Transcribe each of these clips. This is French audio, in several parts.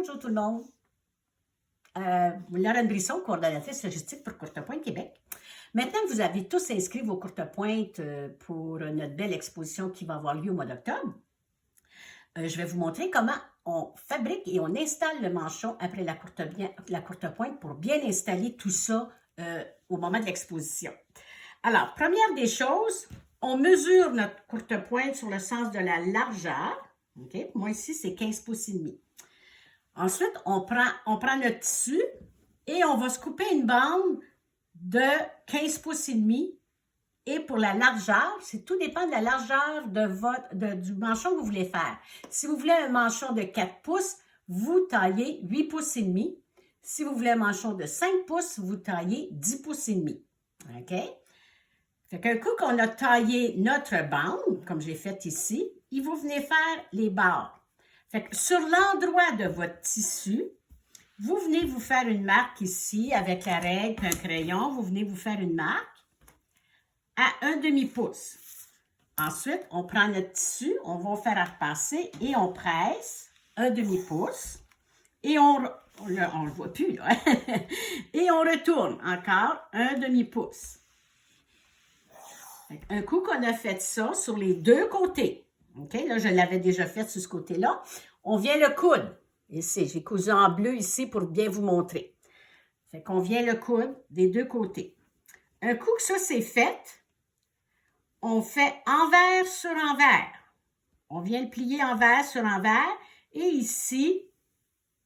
Bonjour tout le monde. Lorraine Brisson, coordonnatrice logistique pour Courtepointe Québec. Maintenant que vous avez tous inscrit vos courtepointes pour notre belle exposition qui va avoir lieu au mois d'octobre, je vais vous montrer comment on fabrique et on installe le manchon après la courtepointe pour bien installer tout ça au moment de l'exposition. Alors, première des choses, on mesure notre courtepointe sur le sens de la largeur. Okay? Moi, ici, c'est 15 pouces et demi. Ensuite, on prend notre tissu et on va se couper une bande de 15 pouces et demi. Et pour la largeur, tout dépend de la largeur du manchon que vous voulez faire. Si vous voulez un manchon de 4 pouces, vous taillez 8 pouces et demi. Si vous voulez un manchon de 5 pouces, vous taillez 10 pouces et demi. OK? Fait qu'un coup qu'on a taillé notre bande, comme j'ai fait ici, il vous venez faire les barres. Fait que sur l'endroit de votre tissu, vous venez vous faire une marque ici avec la règle et un crayon. Vous venez vous faire une marque à 1/2 pouce. Ensuite, on prend notre tissu, on va faire repasser et on presse 1/2 pouce. Et on le voit plus, là. Et on retourne encore 1/2 pouce. Un coup qu'on a fait ça sur les deux côtés, OK, là, je l'avais déjà fait sur ce côté-là, on vient le coudre. Ici, j'ai cousu en bleu ici pour bien vous montrer. Fait qu'on vient le coudre des deux côtés. Un coup que ça c'est fait, on fait envers sur envers. On vient le plier envers sur envers et ici,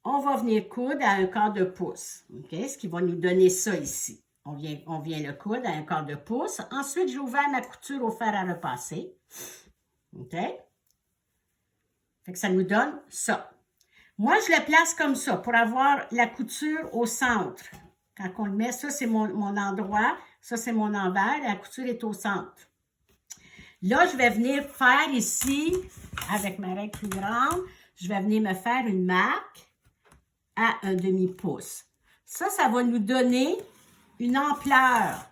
on va venir coudre à 1/4 de pouce. OK, ce qui va nous donner ça ici. On vient le coudre à 1/4 de pouce. Ensuite, j'ai ouvert ma couture au fer à repasser. OK? Fait que ça nous donne ça. Moi, je le place comme ça pour avoir la couture au centre. Quand on le met, ça, c'est mon endroit. Ça, c'est mon envers. La couture est au centre. Là, je vais venir faire ici, avec ma règle plus grande, je vais venir me faire une marque à 1/2 pouce. Ça va nous donner une ampleur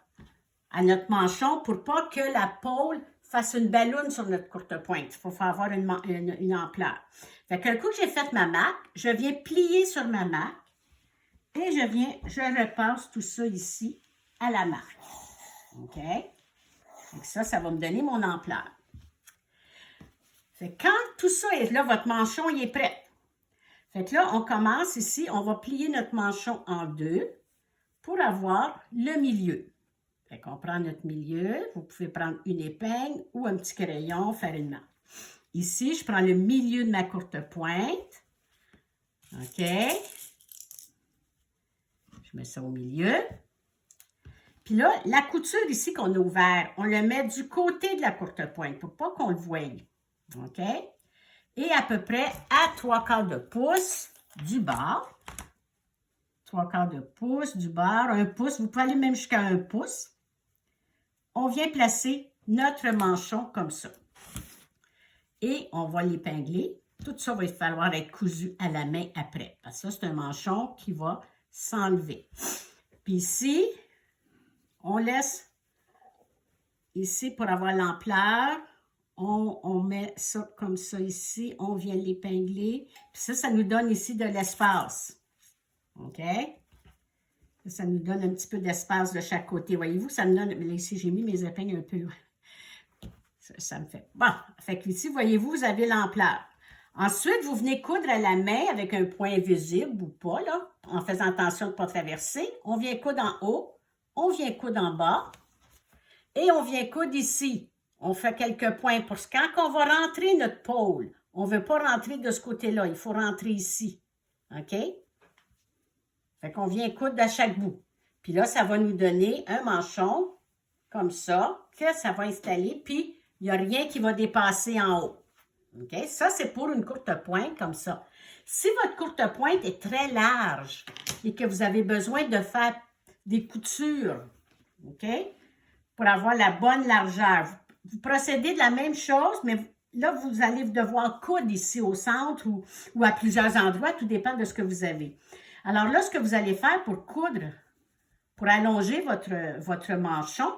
à notre manchon pour pas que la pôle fasse une balloune sur notre courtepointe. Il faut faire avoir une ampleur. Fait qu'un coup que j'ai fait ma marque, je viens plier sur ma marque et je repasse tout ça ici à la marque. OK? Donc ça va me donner mon ampleur. Fait que quand tout ça est là, votre manchon il est prêt. Fait que là, on commence ici, on va plier notre manchon en deux pour avoir le milieu. Fait qu'on prend notre milieu, vous pouvez prendre une épingle ou un petit crayon, faire une marque. Ici, je prends le milieu de ma courtepointe. OK? Je mets ça au milieu. Puis là, la couture ici qu'on a ouverte, on le met du côté de la courtepointe pour pas qu'on le voie. OK? Et à peu près à 3/4 de pouce du bord. 3/4 de pouce du bord, 1 pouce. Vous pouvez aller même jusqu'à 1 pouce. On vient placer notre manchon comme ça. Et on va l'épingler. Tout ça va falloir être cousu à la main après. Parce que ça, c'est un manchon qui va s'enlever. Puis ici, on laisse, ici, pour avoir l'ampleur, on met ça comme ça ici. On vient l'épingler. Puis ça nous donne ici de l'espace. OK? Ça nous donne un petit peu d'espace de chaque côté. Voyez-vous, ça me donne... Ici, j'ai mis mes épingles un peu loin. Ça me fait... Bon, fait que ici, voyez-vous, vous avez l'ampleur. Ensuite, vous venez coudre à la main avec un point visible ou pas, là, en faisant attention de ne pas traverser. On vient coudre en haut, on vient coudre en bas et on vient coudre ici. On fait quelques points pour ce. Quand on va rentrer notre pôle, on ne veut pas rentrer de ce côté-là, il faut rentrer ici. OK? Fait qu'on vient coudre à chaque bout. Puis là, ça va nous donner un manchon comme ça, que ça va installer, puis il n'y a rien qui va dépasser en haut. OK? Ça, c'est pour une courte pointe comme ça. Si votre courte pointe est très large et que vous avez besoin de faire des coutures, OK? Pour avoir la bonne largeur, vous procédez de la même chose, mais là, vous allez devoir coudre ici au centre ou à plusieurs endroits, tout dépend de ce que vous avez. Alors là, ce que vous allez faire pour coudre, pour allonger votre manchon,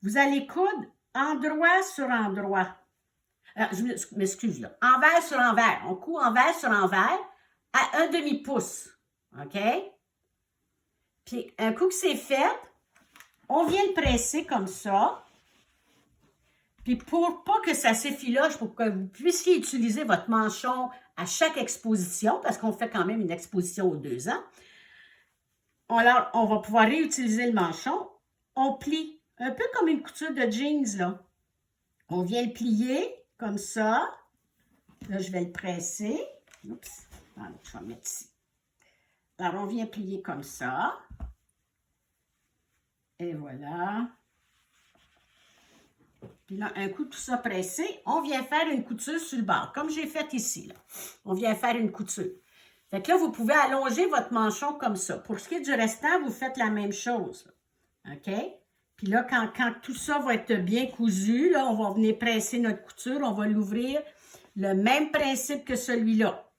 vous allez coudre endroit sur endroit. Je m'excuse là. Envers sur envers. On coud envers sur envers à un demi-pouce. OK? Puis, un coup que c'est fait, on vient le presser comme ça. Puis, pour pas que ça s'effiloche, pour que vous puissiez utiliser votre manchon à chaque exposition, parce qu'on fait quand même une exposition aux 2 ans, alors, on va pouvoir réutiliser le manchon. On plie, un peu comme une couture de jeans, là. On vient le plier, comme ça. Là, je vais le presser. Oups, attendez, je vais mettre ici. Alors, on vient plier comme ça. Et voilà. Puis là, un coup tout ça pressé, on vient faire une couture sur le bord, comme j'ai fait ici, là. On vient faire une couture. Fait que là, vous pouvez allonger votre manchon comme ça. Pour ce qui est du restant, vous faites la même chose. OK? Puis là, quand tout ça va être bien cousu, là, on va venir presser notre couture, on va l'ouvrir. Le même principe que celui-là.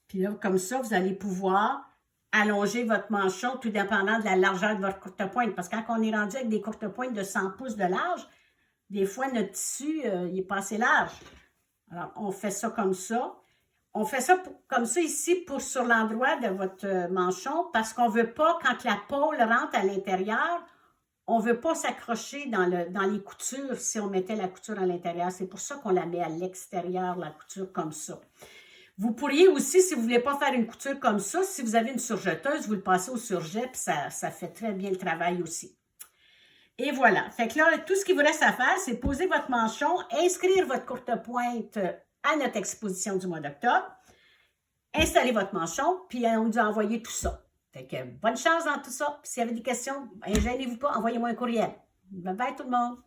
Puis là, comme ça, vous allez pouvoir allonger votre manchon tout dépendant de la largeur de votre courte pointe. Parce que quand on est rendu avec des courtes pointes de 100 pouces de large, des fois, notre tissu, il n'est pas assez large. Alors, on fait ça comme ça. On fait ça comme ça ici sur l'endroit de votre manchon parce qu'on ne veut pas, quand la pôle rentre à l'intérieur, on ne veut pas s'accrocher dans les coutures si on mettait la couture à l'intérieur. C'est pour ça qu'on la met à l'extérieur, la couture, comme ça. Vous pourriez aussi, si vous ne voulez pas faire une couture comme ça, si vous avez une surjeteuse, vous le passez au surjet, puis ça fait très bien le travail aussi. Et voilà. Fait que là, tout ce qu'il vous reste à faire, c'est poser votre manchon, inscrire votre courte pointe à notre exposition du mois d'octobre, installer votre manchon, puis on nous a envoyé tout ça. Fait que bonne chance dans tout ça. Puis s'il y avait des questions, ben, gênez-vous pas, envoyez-moi un courriel. Bye bye tout le monde!